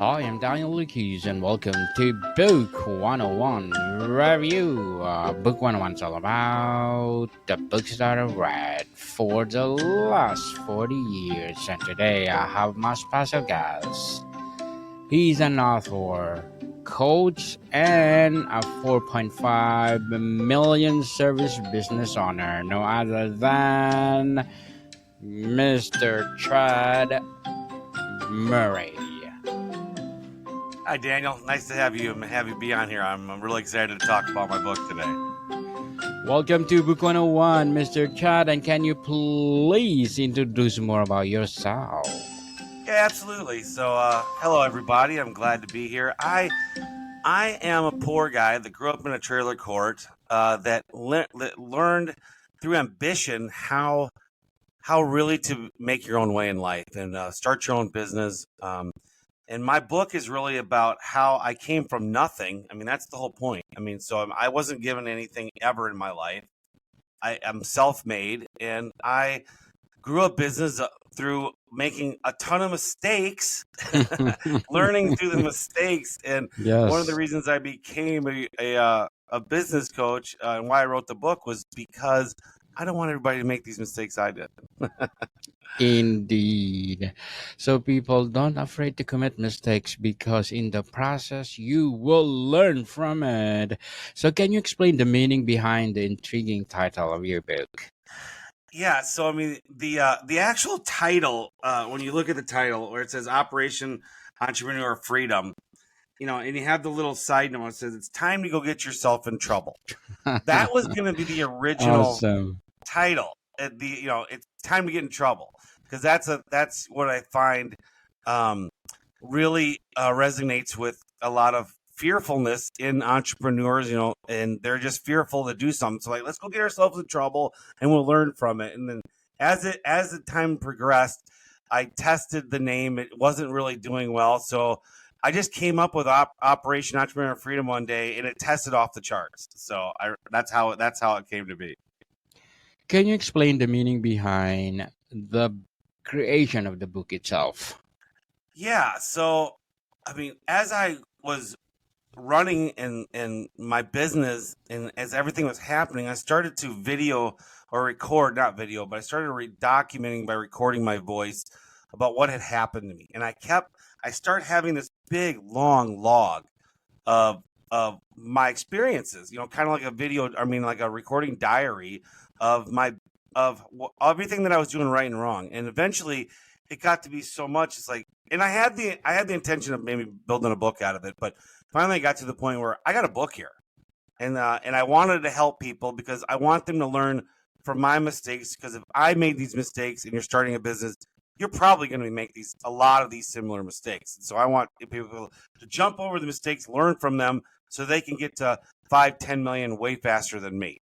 Hi, I'm Daniel Lucas, and welcome to Book 101 Review. Book 101 is all about the books that I've read for the last 40 years. And today I have my special guest. He's an author, coach, and a 4.5 million service business owner, no other than Mr. Chad Murray. Hi, Daniel. Nice to have you be on here. I'm really excited to talk about my book today. Welcome to Book 101, Mr. Chad, and can you please introduce more about yourself? Yeah, absolutely. So, hello everybody. I'm glad to be here. I am a poor guy that grew up in a trailer court that learned through ambition how really to make your own way in life and start your own business. And my book is really about how I came from nothing. I mean, that's the whole point. I mean, I wasn't given anything ever in my life. I am self-made, and I grew a business through making a ton of mistakes, learning through the mistakes. And one of the Yes, reasons I became a business coach and why I wrote the book was because I don't want everybody to make these mistakes I did. indeed. So people don't afraid to commit mistakes because in the process you will learn from it. So can you explain the meaning behind the intriguing title of your book? Yeah, so I mean the actual title, when you look at the title where it says Operation Entrepreneur Freedom, and you have the little side note that says it's time to go get yourself in trouble. That was going to be the original Awesome. title. It's time to get in trouble because that's what I find um, really resonates with a lot of fearfulness in entrepreneurs, and they're just fearful to do something. So like, let's go get ourselves in trouble and we'll learn from it. And then as the time progressed, I tested the name. It wasn't really doing well. So I just came up with Operation Entrepreneur Freedom one day and it tested off the charts. So that's how it came to be. Can you explain the meaning behind the creation of the book itself? Yeah. So, I mean, as I was running in my business and as everything was happening, I started to video or record, not video, but I started documenting by recording my voice about what had happened to me. And I started having this big, long log of my experiences, kind of like a video, I mean, like a recording diary of everything that I was doing right and wrong. And eventually it got to be so much. It's like, and I had the intention of maybe building a book out of it, but finally I got to the point where I got a book here, and I wanted to help people because I want them to learn from my mistakes. Because if I made these mistakes and you're starting a business, you're probably going to make a lot of these similar mistakes. So I want people to jump over the mistakes, learn from them, so they can get to 5, 10 million way faster than me.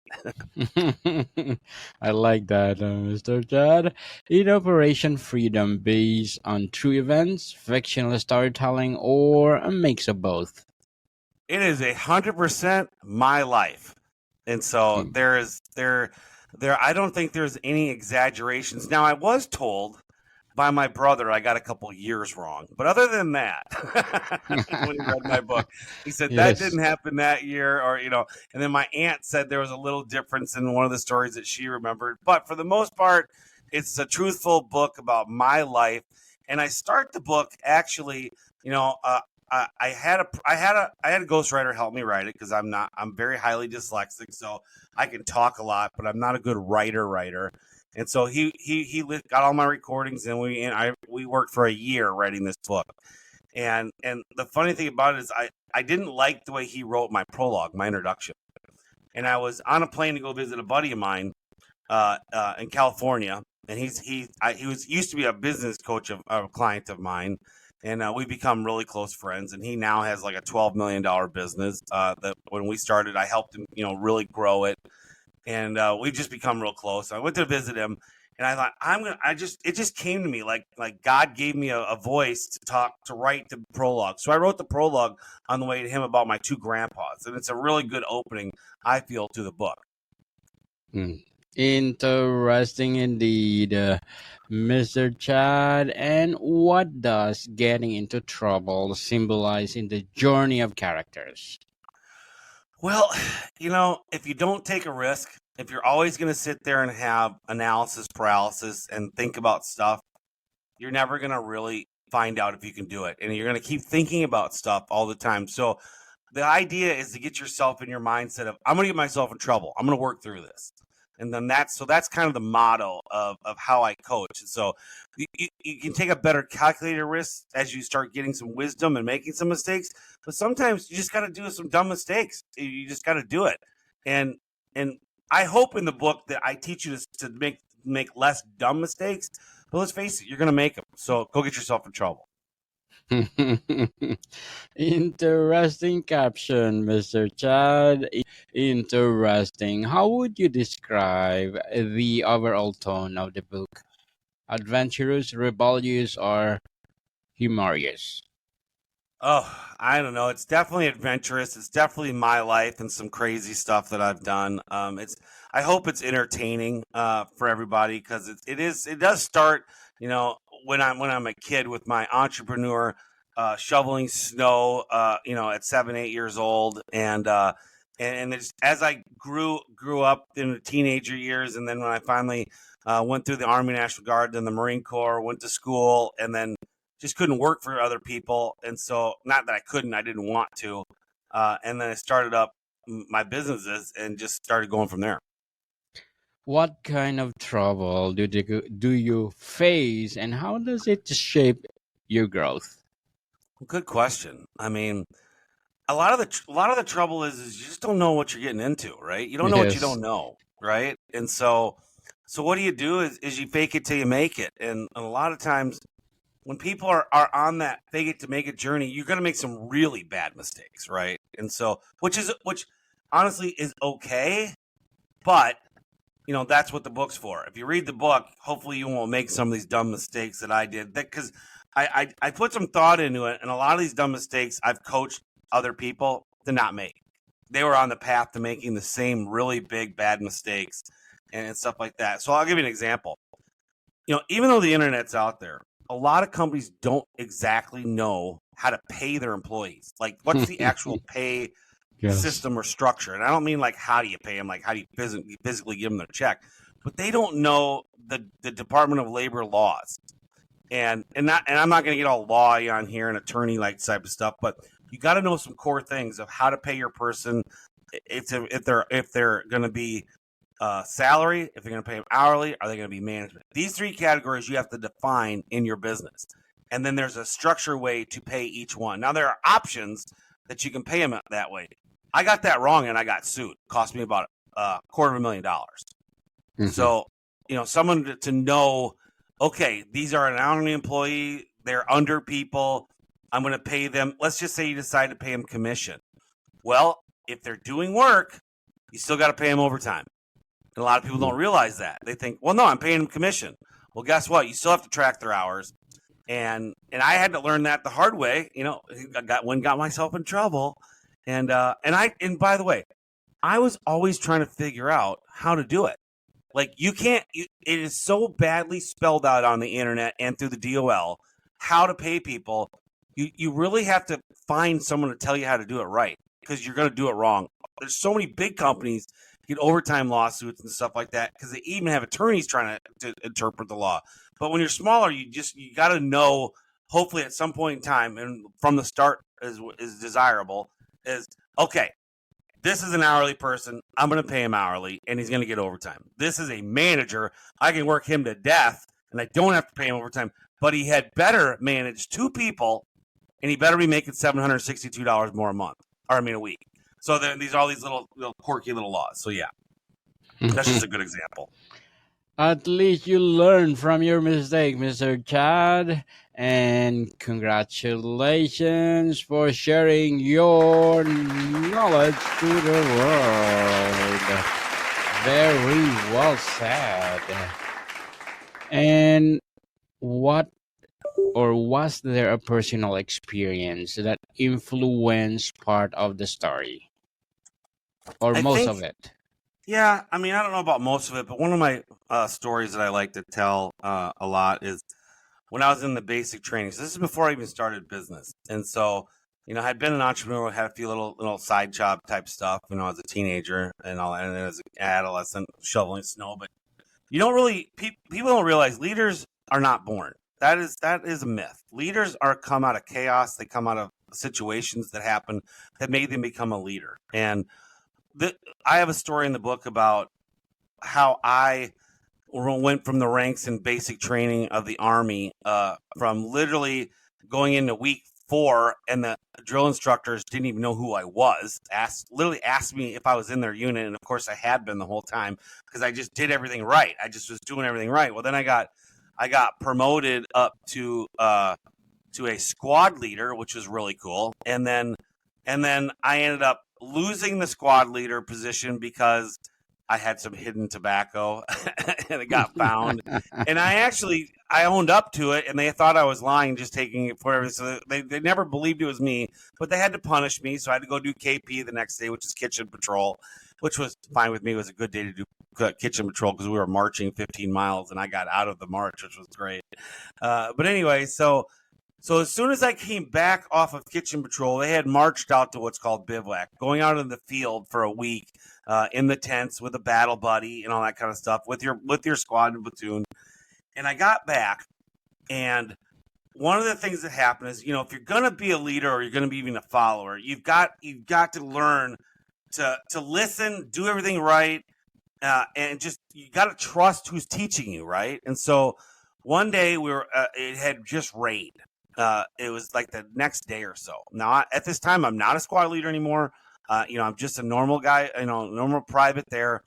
I like that, Mr. Chad. In Operation Freedom, based on true events, fictional storytelling, or a mix of both. It is 100% my life, and so Mm. there. I don't think there's any exaggerations. Now I was told by my brother I got a couple years wrong, but other than that, when he read my book, he said that Yes. didn't happen that year, or and then my aunt said there was a little difference in one of the stories that she remembered, but for the most part, it's a truthful book about my life, and I start the book actually, you know. I had a ghostwriter help me write it because I'm very highly dyslexic, so I can talk a lot, but I'm not a good writer. And so got all my recordings, and we worked for a year writing this book. And the funny thing about it is I didn't like the way he wrote my prologue, my introduction. And I was on a plane to go visit a buddy of mine in California, and he was used to be a business coach of a client of mine, and we become really close friends. And he now has like a $12 million business that when we started, I helped him, really grow it, and we've just become real close. I went to visit him, and I thought it just came to me like God gave me a voice to write the prologue. So I wrote the prologue on the way to him about my two grandpas, and it's a really good opening, I feel, to the book. Mm. Interesting indeed, Mr. Chad. And what does getting into trouble symbolize in the journey of characters? Well, if you don't take a risk, if you're always going to sit there and have analysis paralysis and think about stuff, you're never going to really find out if you can do it. And you're going to keep thinking about stuff all the time. So the idea is to get yourself in your mindset of, I'm going to get myself in trouble. I'm going to work through this. And then that's kind of the motto of how I coach. And so you can take a better calculated risk as you start getting some wisdom and making some mistakes. But sometimes you just got to do some dumb mistakes. You just got to do it. And and I hope in the book that I teach you to make less dumb mistakes. But let's face it, you're going to make them. So go get yourself in trouble. Interesting caption, Mr. Chad. Interesting. How would you describe the overall tone of the book? Adventurous, rebellious, or humorous? Oh, I don't know. It's definitely adventurous. It's definitely my life and some crazy stuff that I've done. It's. I hope it's entertaining for everybody because it is. It does start, when I'm a kid with my entrepreneur shoveling snow, at 7, 8 years old, and it's, as I grew up in the teenager years, and then when I finally went through the Army National Guard, then the Marine Corps, went to school, and then just couldn't work for other people. And so, not that I couldn't, I didn't want to. And then I started up my businesses and just started going from there. What kind of trouble do you face, and how does it shape your growth? Good question. I mean, a lot of the trouble is you just don't know what you're getting into, right? You don't know what you Yes. don't know, right? And so what do you do is you fake it till you make it. And a lot of times when people are on that fake it to make it journey, you're going to make some really bad mistakes, right? And so, which honestly is okay, but that's what the book's for. If you read the book, hopefully you won't make some of these dumb mistakes that I did. That because I put some thought into it, and a lot of these dumb mistakes I've coached other people to not make. They were on the path to making the same really big bad mistakes and stuff like that. So I'll give you an example. Even though the internet's out there, a lot of companies don't exactly know how to pay their employees. Like, what's the actual pay Yes. system or structure? And I don't mean like how do you pay them, like how do you physically give them their check, but they don't know the Department of Labor laws. And I'm not going to get all lawy on here and attorney like type of stuff, but you got to know some core things of how to pay your person if they're going to be salary, if you're going to pay them hourly, are they going to be management? These three categories you have to define in your business. And then there's a structure way to pay each one. Now, there are options that you can pay them that way. I got that wrong and I got sued. It cost me about $250,000. Mhm. So, someone to know, okay, these are an hourly employee, they're under people, I'm going to pay them. Let's just say you decide to pay them commission. Well, if they're doing work, you still got to pay them overtime. And a lot of people don't realize that. They think, well, no, I'm paying them commission. Well, guess what? You still have to track their hours. And I had to learn that the hard way. I got myself in trouble. And by the way, I was always trying to figure out how to do it. Like, you can't. It is so badly spelled out on the internet and through the DOL how to pay people. You really have to find someone to tell you how to do it right, because you're going to do it wrong. There's so many big companies get overtime lawsuits and stuff like that because they even have attorneys trying to interpret the law. But when you're smaller, you got to know. Hopefully, at some point in time, and from the start is desirable. Is okay. This is an hourly person. I'm going to pay him hourly, and he's going to get overtime. This is a manager. I can work him to death, and I don't have to pay him overtime. But he had better manage two people, and he better be making $762 more a month, or a week. So these are all these little quirky little laws. So yeah, that's just a good example. At least you learn from your mistake, Mr. Chad. And congratulations for sharing your knowledge to the world. Very well said. And what or was there a personal experience that influenced part of the story or I most think of it? Yeah, I mean, I don't know about most of it, but one of my stories that I like to tell a lot is when I was in the basic training. So this is before I even started business, and so I had been an entrepreneur, had a few little side job type stuff, as a teenager and all that, and then as an adolescent shoveling snow. But you don't really people don't realize leaders are not born. That is a myth. Leaders are come out of chaos. They come out of situations that happen that made them become a leader. And I have a story in the book about how I went from the ranks in basic training of the Army, from literally going into week 4, and the drill instructors didn't even know who I was. Literally asked me if I was in their unit, and of course I had been the whole time because I just did everything right. I just was doing everything right. Well, then I got promoted up to a squad leader, which was really cool, and then I ended up losing the squad leader position because I had some hidden tobacco and it got found. And I owned up to it, and they thought I was lying, just taking it for everything. So they never believed it was me, but they had to punish me. So I had to go do KP the next day, which is kitchen patrol, which was fine with me. It was a good day to do kitchen patrol because we were marching 15 miles and I got out of the march, which was great. But anyway, so as soon as I came back off of kitchen patrol, they had marched out to what's called bivouac, going out in the field for a week, in the tents with a battle buddy and all that kind of stuff with your squad and platoon. And I got back, and one of the things that happened is, if you're going to be a leader or you're going to be even a follower, you've got to learn to listen, do everything right, and just you got to trust who's teaching you, right? And so one day it had just rained. It was like the next day or so. Now, at this time, I'm not a squad leader anymore. I'm just a normal guy, normal private there.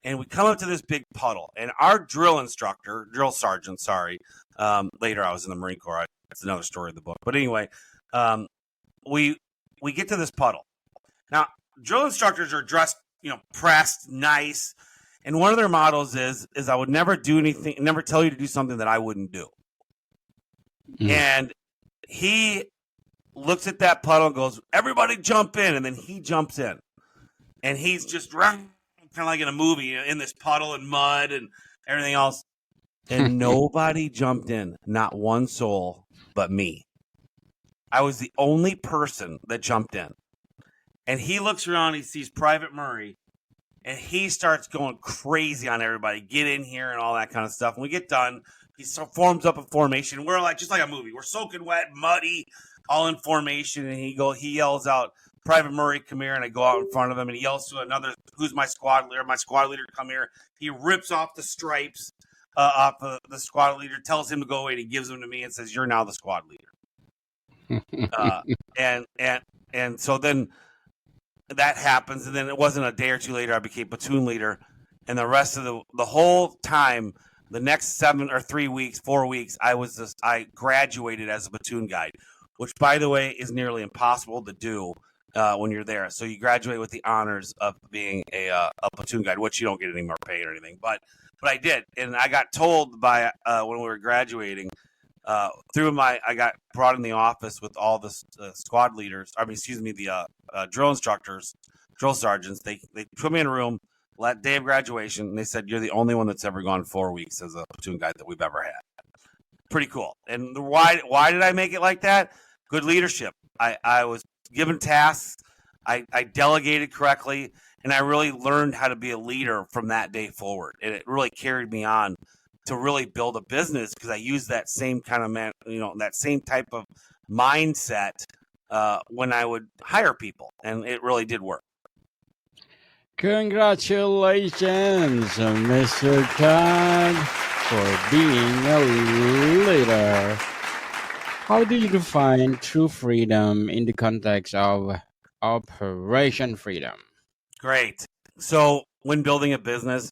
And we come up to this big puddle, and our drill sergeant, later I was in the Marine Corps. That's another story of the book. But anyway, we get to this puddle. Now, drill instructors are dressed, pressed, nice. And one of their mottos is I would never do anything, never tell you to do something that I wouldn't do. Mm. And he looks at that puddle and goes, "Everybody jump in." And then he jumps in. And he's just kind of like in a movie, in this puddle and mud and everything else. And nobody jumped in, not one soul but me. I was the only person that jumped in. And he looks around, he sees Private Murray, and he starts going crazy on everybody. Get in here and all that kind of stuff. When we get done, he forms up a formation. We're like, just like a movie. We're soaking wet, muddy, all in formation. And he yells out, "Private Murray, come here." And I go out in front of him, and he yells to another, who's my squad leader. My squad leader, come here. He rips off the stripes off of the squad leader, tells him to go away, and he gives them to me and says, "You're now the squad leader." And so then that happens, and then it wasn't a day or two later I became platoon leader, and the rest of the whole time, the next 4 weeks, I graduated as a platoon guide, which, by the way, is nearly impossible to do when you're there. So you graduate with the honors of being a platoon guide, which you don't get any more pay or anything, but I did, and I got told by when we were graduating. I got brought in the office with all the squad leaders. The drill instructors, drill sergeants. They put me in a room that day of graduation, and they said, "You're the only one that's ever gone 4 weeks as a platoon guide that we've ever had." Pretty cool. And why did I make it like that? Good leadership. I was given tasks. I delegated correctly, and I really learned how to be a leader from that day forward. And it really carried me on to really build a business because I used that same kind of that same type of mindset when I would hire people, and it really did work. Congratulations, Mr. Todd, for being a leader. How do you define true freedom in the context of Operation Freedom? Great. So when building a business,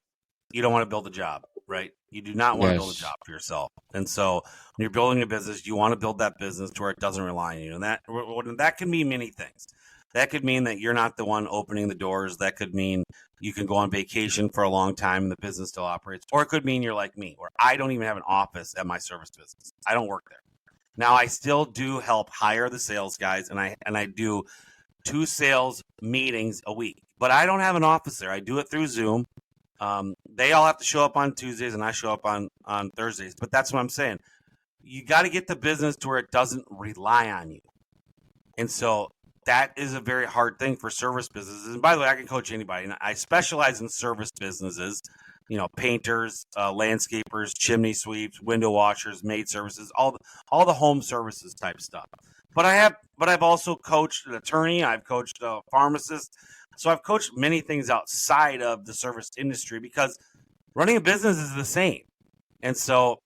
you don't want to build a job, right? You do not want to build a job for yourself. And so when you're building a business, you want to build that business to where it doesn't rely on you. And that can mean many things. That could mean that you're not the one opening the doors. That could mean you can go on vacation for a long time and the business still operates. Or it could mean you're like me, where I don't even have an office at my service business. I don't work there. Now, I still do help hire the sales guys, and I do 2 sales meetings a week. but I don't have an office there. I do it through Zoom. They all have to show up on Tuesdays, and I show up on Thursdays. But that's what I'm saying. You got to get the business to where it doesn't rely on you. And so that is a very hard thing for service businesses. And by the way, I can coach anybody. And I specialize in service businesses, painters, landscapers, chimney sweeps, window washers, maid services, all the home services type stuff. But I've also coached an attorney. I've coached a pharmacist. So I've coached many things outside of the service industry because running a business is the same. And so,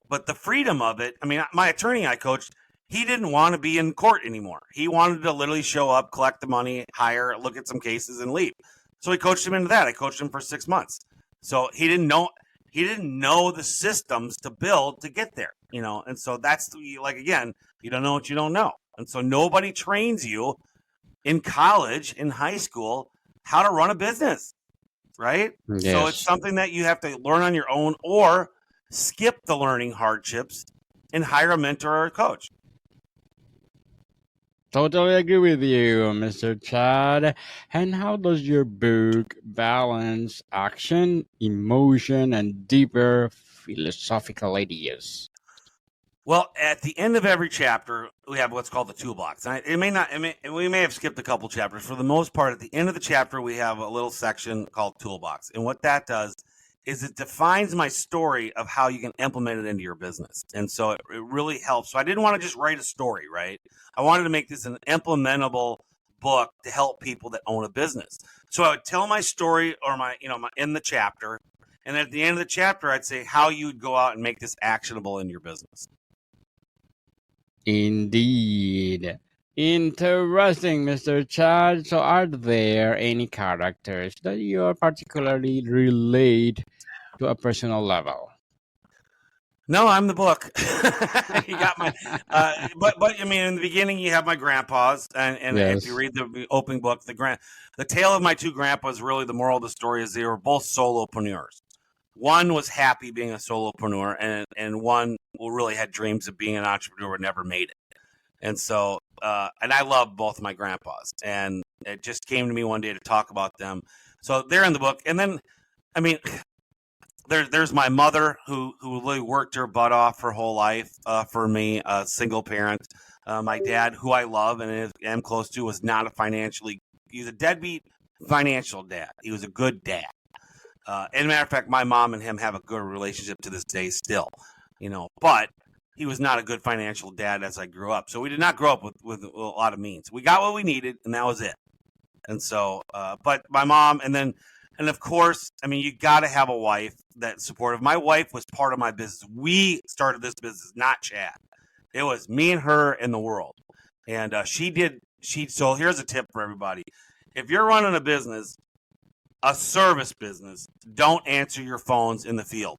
but the freedom of it, I mean, my attorney I coached, he didn't want to be in court anymore. He wanted to literally show up, collect the money, hire, look at some cases, and leave. So we coached him into that. I coached him for 6 months. So he didn't know the systems to build to get there, And so that's again, you don't know what you don't know. And so nobody trains you in college, in high school, how to run a business, right? Yes. So it's something that you have to learn on your own or skip the learning hardships and hire a mentor or a coach. Totally agree with you, Mr. Chad. And how does your book balance action, emotion, and deeper philosophical ideas? Well, at the end of every chapter, we have what's called the toolbox. We may have skipped a couple chapters. For the most part, at the end of the chapter, we have a little section called toolbox. And what that does is it defines my story of how you can implement it into your business. And so it really helps. So I didn't want to just write a story, right? I wanted to make this an implementable book to help people that own a business. So I would tell my story or my in the chapter. And at the end of the chapter, I'd say how you would go out and make this actionable in your business. Indeed. Interesting, Mr. Chad. So are there any characters that you particularly relate to a personal level? No, I'm the book. You got my, but I mean, in the beginning, you have my grandpas, and Yes. if you read the opening book, the tale of my two grandpas, really the moral of the story is they were both solopreneurs. One was happy being a solopreneur, and one really had dreams of being an entrepreneur but never made it. And so, and I love both my grandpas, and it just came to me one day to talk about them. So they're in the book, and then, I mean, there's my mother who really worked her butt off her whole life for me, a single parent. My dad, who I love and am close to, was not he's a deadbeat financial dad. He was a good dad. As a matter of fact, my mom and him have a good relationship to this day still, but he was not a good financial dad as I grew up. So we did not grow up with a lot of means. We got what we needed, and that was it. And so, but my mom, and of course, I mean, you got to have a wife that's supportive. My wife was part of my business. We started this business, not Chad. It was me and her in the world. And so here's a tip for everybody. If you're running a business, a service business, don't answer your phones in the field.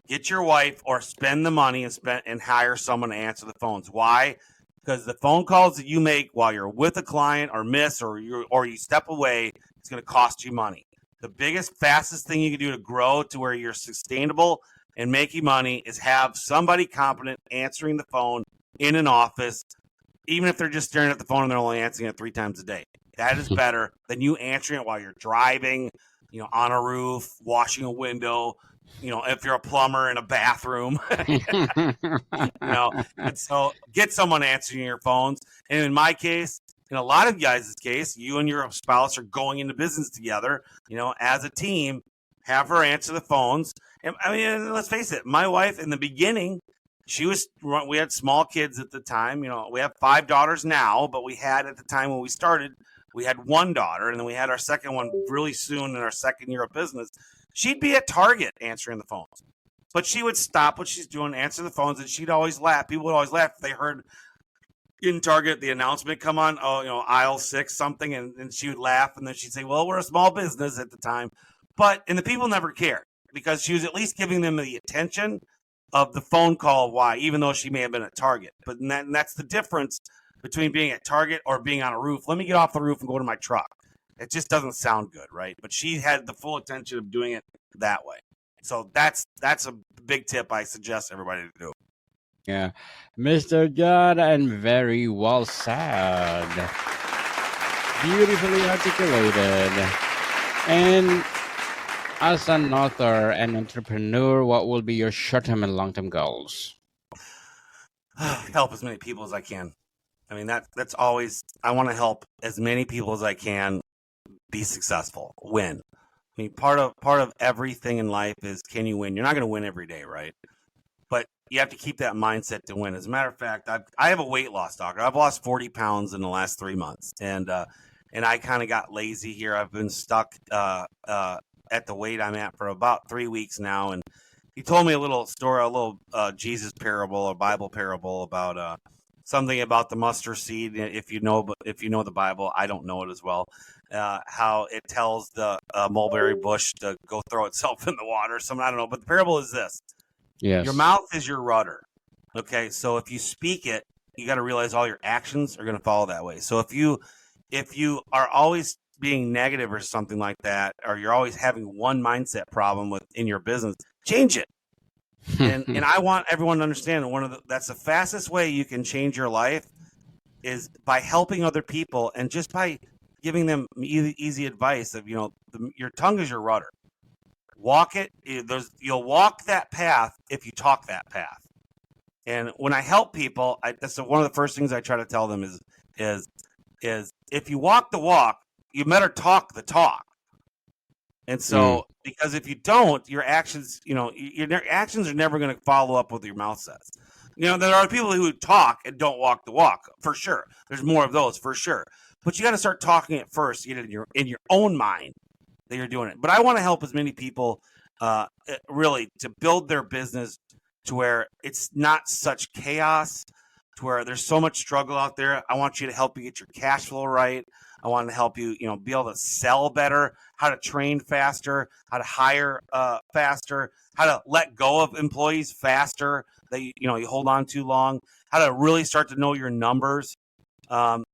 Get your wife or spend the money and hire someone to answer the phones. Why? Because the phone calls that you make while you're with a client or you step away, it's going to cost you money. The biggest, fastest thing you can do to grow to where you're sustainable and making money is have somebody competent answering the phone in an office, even if they're just staring at the phone and they're only answering it 3 times a day. That is better than you answering it while you're driving, on a roof, washing a window, if you're a plumber in a bathroom, and so get someone answering your phones. And in my case, in a lot of guys' case, you and your spouse are going into business together, as a team, have her answer the phones. And I mean, let's face it, my wife in the beginning, we had small kids at the time, we have 5 daughters now, but we had at the time when we started, we had 1 daughter, and then we had our second one really soon in our second year of business. She'd be at Target answering the phones, but she would stop what she's doing, answer the phones, and she'd always laugh. People would always laugh if they heard in Target the announcement come on, aisle 6 something, and she would laugh, and then she'd say, well, we're a small business at the time. And the people never cared because she was at least giving them the attention of the phone call, why, even though she may have been at Target. But that's the difference between being at Target or being on a roof. Let me get off the roof and go to my truck. It just doesn't sound good, right? But she had the full attention of doing it that way. So that's a big tip I suggest everybody to do. Yeah, Mr. Judd, and very well said. Beautifully articulated. And as an author and entrepreneur, what will be your short-term and long-term goals? Help as many people as I can. I mean, that's always, I want to help as many people as I can be successful, win. I mean, part of everything in life is, can you win? You're not going to win every day, right? But you have to keep that mindset to win. As a matter of fact, I have a weight loss doctor. I've lost 40 pounds in the last 3 months, and I kind of got lazy here. I've been stuck at the weight I'm at for about 3 weeks now, and he told me a little story, a little Jesus parable or Bible parable about something about the mustard seed. If you know the Bible, I don't know it as well. How it tells the mulberry bush to go throw itself in the water. Something I don't know, but the parable is this: your Yes. mouth is your rudder. Okay, so if you speak it, you got to realize all your actions are going to follow that way. So if you are always being negative or something like that, or you're always having one mindset problem in your business, change it. And I want everyone to understand that that's the fastest way you can change your life is by helping other people and just by giving them easy advice of, your tongue is your rudder. Walk it. You'll walk that path if you talk that path. And when I help people, that's one of the first things I try to tell them is if you walk the walk, you better talk the talk. And so, because if you don't, your actions, your actions are never going to follow up with what your mouth says. There are people who talk and don't walk the walk, for sure. There's more of those, for sure. But you got to start talking it first, in your own mind that you're doing it. But I want to help as many people, really, to build their business to where it's not such chaos, to where there's so much struggle out there. I want you to help you get your cash flow right. I want to help you, be able to sell better, how to train faster, how to hire faster, how to let go of employees faster that you hold on too long, how to really start to know your numbers, and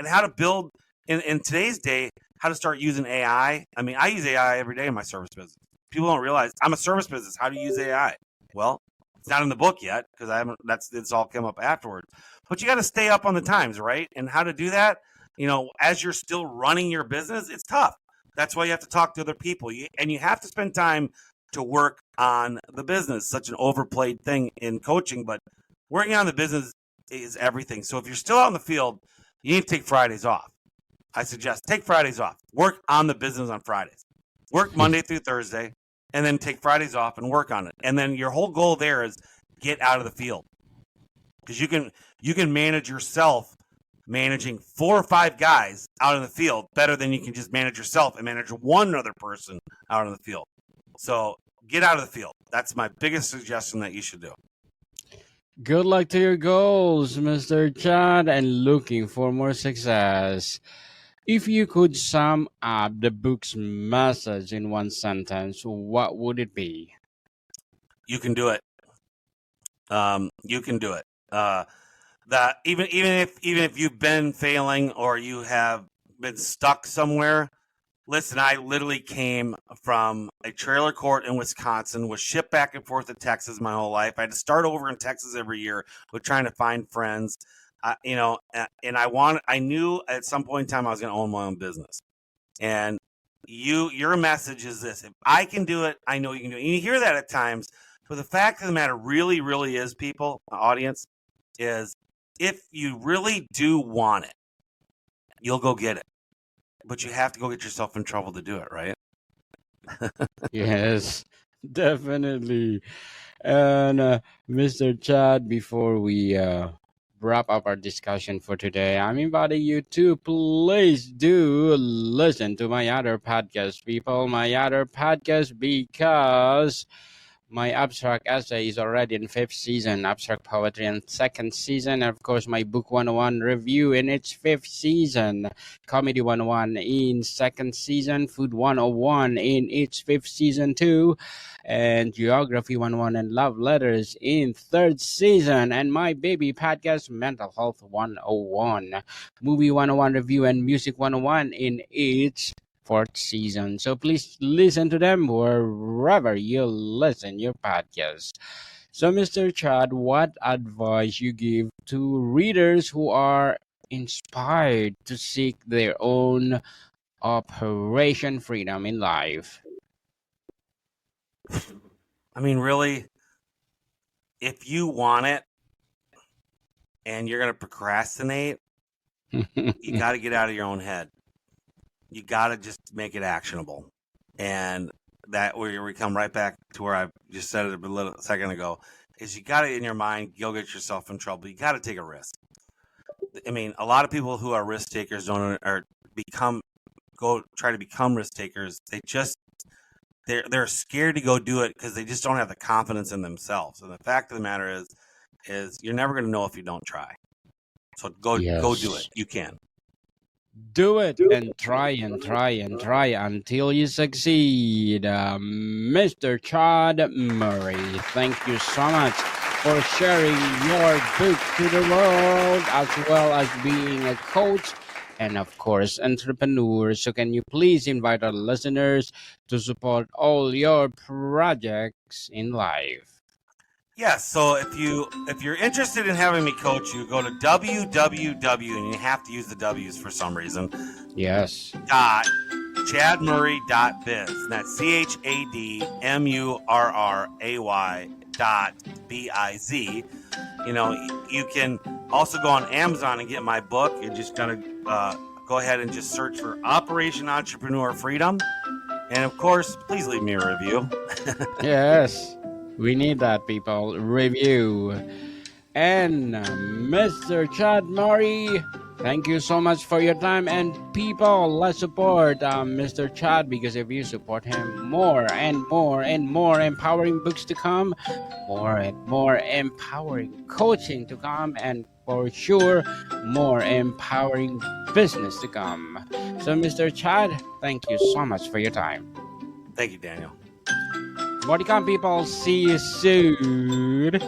how to build in today's day, how to start using AI. I mean, I use AI every day in my service business. People don't realize I'm a service business. How do you use AI? Well, it's not in the book yet because I haven't. It's all come up afterwards. But you got to stay up on the times, right? And how to do that, as you're still running your business, it's tough. That's why you have to talk to other people, and you have to spend time to work on the business. Such an overplayed thing in coaching, but working on the business is everything. So if you're still out in the field, you need to take Fridays off. I suggest take Fridays off. Work on the business on Fridays. Work Monday through Thursday, and then take Fridays off and work on it. And then your whole goal there is get out of the field, because you can manage yourself managing 4 or 5 guys out in the field better than you can just manage yourself and manage one other person out in the field. So get out of the field. That's my biggest suggestion that you should do. Good luck to your goals, Mr. Chad, and looking for more success. If you could sum up the book's message in one sentence, what would it be? You can do it. You can do it. That even if you've been failing or you have been stuck somewhere, listen, I literally came from a trailer court in Wisconsin, was shipped back and forth to Texas my whole life. I had to start over in Texas every year with trying to find friends, and I knew at some point in time I was going to own my own business. And your message is this: if I can do it, I know you can do it. And you hear that at times, but the fact of the matter really, really is, people, audience, is if you really do want it, you'll go get it. But you have to go get yourself in trouble to do it, right? Yes, definitely. And Mr. Chad, before we wrap up our discussion for today, I'm inviting you to please do listen to my other podcast, people. My other podcast, because my abstract essay is already in 5th season, abstract poetry in 2nd season, and of course my book 101 review in its 5th season, comedy 101 in 2nd season, food 101 in its 5th season too, and geography 101 and love letters in 3rd season, and my baby podcast mental health 101, movie 101 review, and music 101 in its 4th season. So please listen to them wherever you listen your podcast. So, Mr. Chad, what advice you give to readers who are inspired to seek their own operation freedom in life? I mean, really, if you want it and you're going to procrastinate, you got to get out of your own head. You got to just make it actionable. And that where we come right back to where I just said it a little second ago, is you got to, in your mind, go get yourself in trouble. You got to take a risk. I mean, a lot of people who are risk takers try to become risk takers. They're scared to go do it because they just don't have the confidence in themselves. And the fact of the matter is you're never going to know if you don't try. So go do it. You can. Do it and try until you succeed. Mr. Chad Murray, thank you so much for sharing your book to the world, as well as being a coach and, of course, entrepreneur. So can you please invite our listeners to support all your projects in life? Yes, so if you're interested in having me coach you, go to www, and you have to use the W's for some reason. Yes. .chadmurray.biz. And that's CHADMURRAY.biz. You know, you can also go on Amazon and get my book. You just gotta go ahead and just search for Operation Entrepreneur Freedom. And of course, please leave me a review. Yes. We need that, people. Review. And Mr. Chad Murray, thank you so much for your time. And people, let's support Mr. Chad, because if you support him, more and more and more empowering books to come, more and more empowering coaching to come, and for sure, more empowering business to come. So, Mr. Chad, thank you so much for your time. Thank you, Daniel. Welcome, people. See you soon.